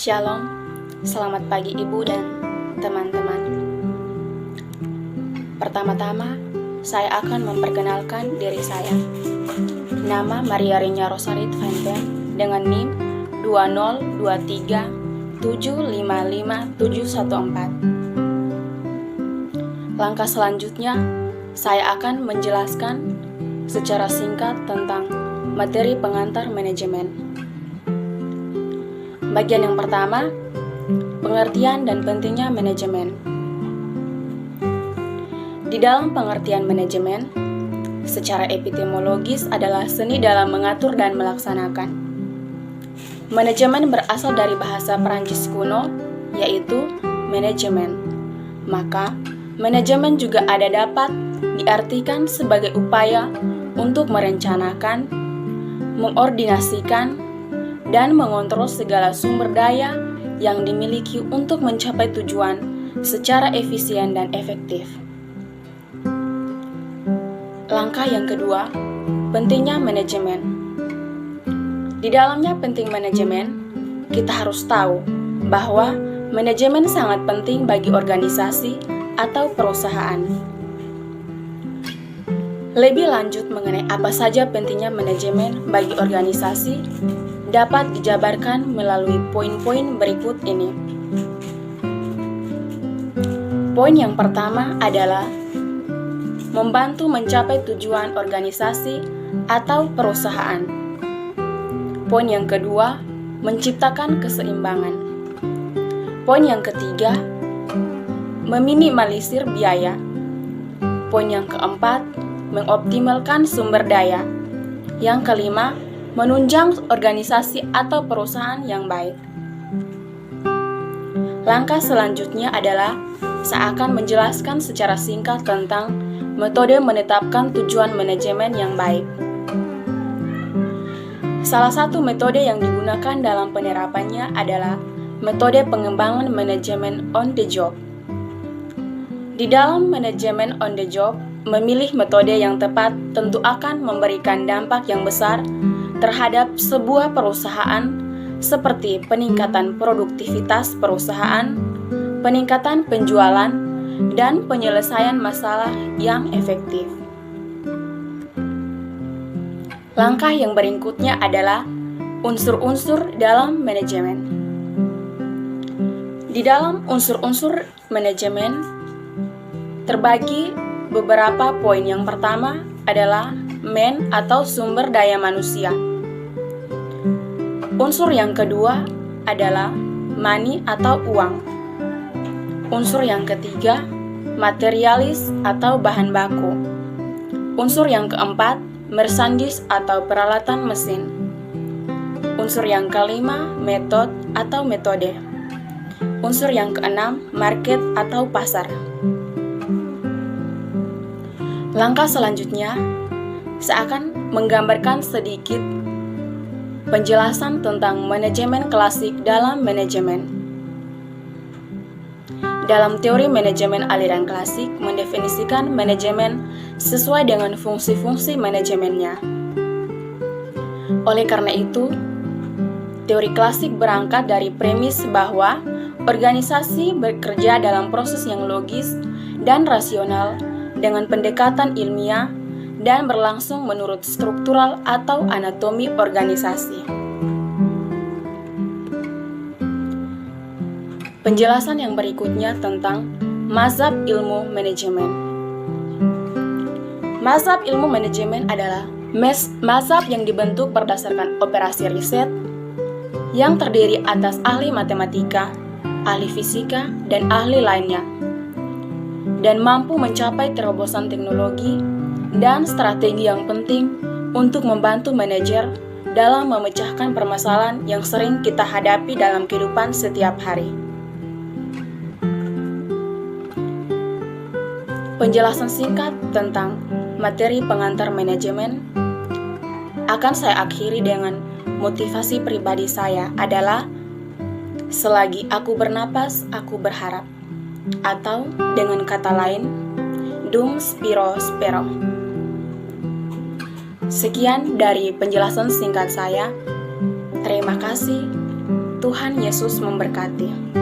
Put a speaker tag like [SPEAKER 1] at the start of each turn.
[SPEAKER 1] Shalom, selamat pagi Ibu dan teman-teman. Pertama-tama, saya akan memperkenalkan diri saya. Nama Maria Rinya Rosarit Vanben dengan NIM 20237555714. Langkah selanjutnya, saya akan menjelaskan secara singkat tentang materi pengantar manajemen. Bagian yang pertama, pengertian dan pentingnya manajemen. Di dalam pengertian manajemen, secara epistemologis adalah seni dalam mengatur dan melaksanakan. Manajemen berasal dari bahasa Perancis kuno, yaitu manajemen. Maka, manajemen juga ada dapat diartikan sebagai upaya untuk merencanakan, mengordinasikan, dan mengontrol segala sumber daya yang dimiliki untuk mencapai tujuan secara efisien dan efektif. Langkah yang kedua, pentingnya manajemen. Di dalamnya penting manajemen, kita harus tahu bahwa manajemen sangat penting bagi organisasi atau perusahaan. Lebih lanjut mengenai apa saja pentingnya manajemen bagi organisasi dapat dijabarkan melalui poin-poin berikut ini. Poin yang pertama adalah membantu mencapai tujuan organisasi atau perusahaan. Poin yang kedua, menciptakan keseimbangan. Poin yang ketiga, meminimalisir biaya. Poin yang keempat, mengoptimalkan sumber daya. Yang kelima, menunjang organisasi atau perusahaan yang baik. Langkah selanjutnya adalah saya akan menjelaskan secara singkat tentang metode menetapkan tujuan manajemen yang baik. Salah satu metode yang digunakan dalam penerapannya adalah metode pengembangan manajemen on the job. Di dalam manajemen on the job, memilih metode yang tepat tentu akan memberikan dampak yang besar terhadap sebuah perusahaan seperti peningkatan produktivitas perusahaan, peningkatan penjualan, dan penyelesaian masalah yang efektif. Langkah yang berikutnya adalah unsur-unsur dalam manajemen. Di dalam unsur-unsur manajemen terbagi beberapa poin. Yang pertama adalah man atau sumber daya manusia. Unsur yang kedua adalah money atau uang. Unsur yang ketiga, materialis atau bahan baku. Unsur yang keempat, merchandise atau peralatan mesin. Unsur yang kelima, method atau metode. Unsur yang keenam, market atau pasar. Langkah selanjutnya, saya akan menggambarkan sedikit penjelasan tentang manajemen klasik dalam manajemen. Dalam teori manajemen aliran klasik mendefinisikan manajemen sesuai dengan fungsi-fungsi manajemennya. Oleh karena itu, teori klasik berangkat dari premis bahwa organisasi bekerja dalam proses yang logis dan rasional dengan pendekatan ilmiah dan berlangsung menurut struktural atau anatomi organisasi. Penjelasan yang berikutnya tentang mazhab ilmu manajemen. Mazhab ilmu manajemen adalah mazhab yang dibentuk berdasarkan operasi riset yang terdiri atas ahli matematika, ahli fisika, dan ahli lainnya, dan mampu mencapai terobosan teknologi dan strategi yang penting untuk membantu manajer dalam memecahkan permasalahan yang sering kita hadapi dalam kehidupan setiap hari. Penjelasan singkat tentang materi pengantar manajemen akan saya akhiri dengan motivasi pribadi saya adalah selagi aku bernapas, aku berharap. Atau dengan kata lain, dum spiro spero. Sekian dari penjelasan singkat saya. Terima kasih. Tuhan Yesus memberkati.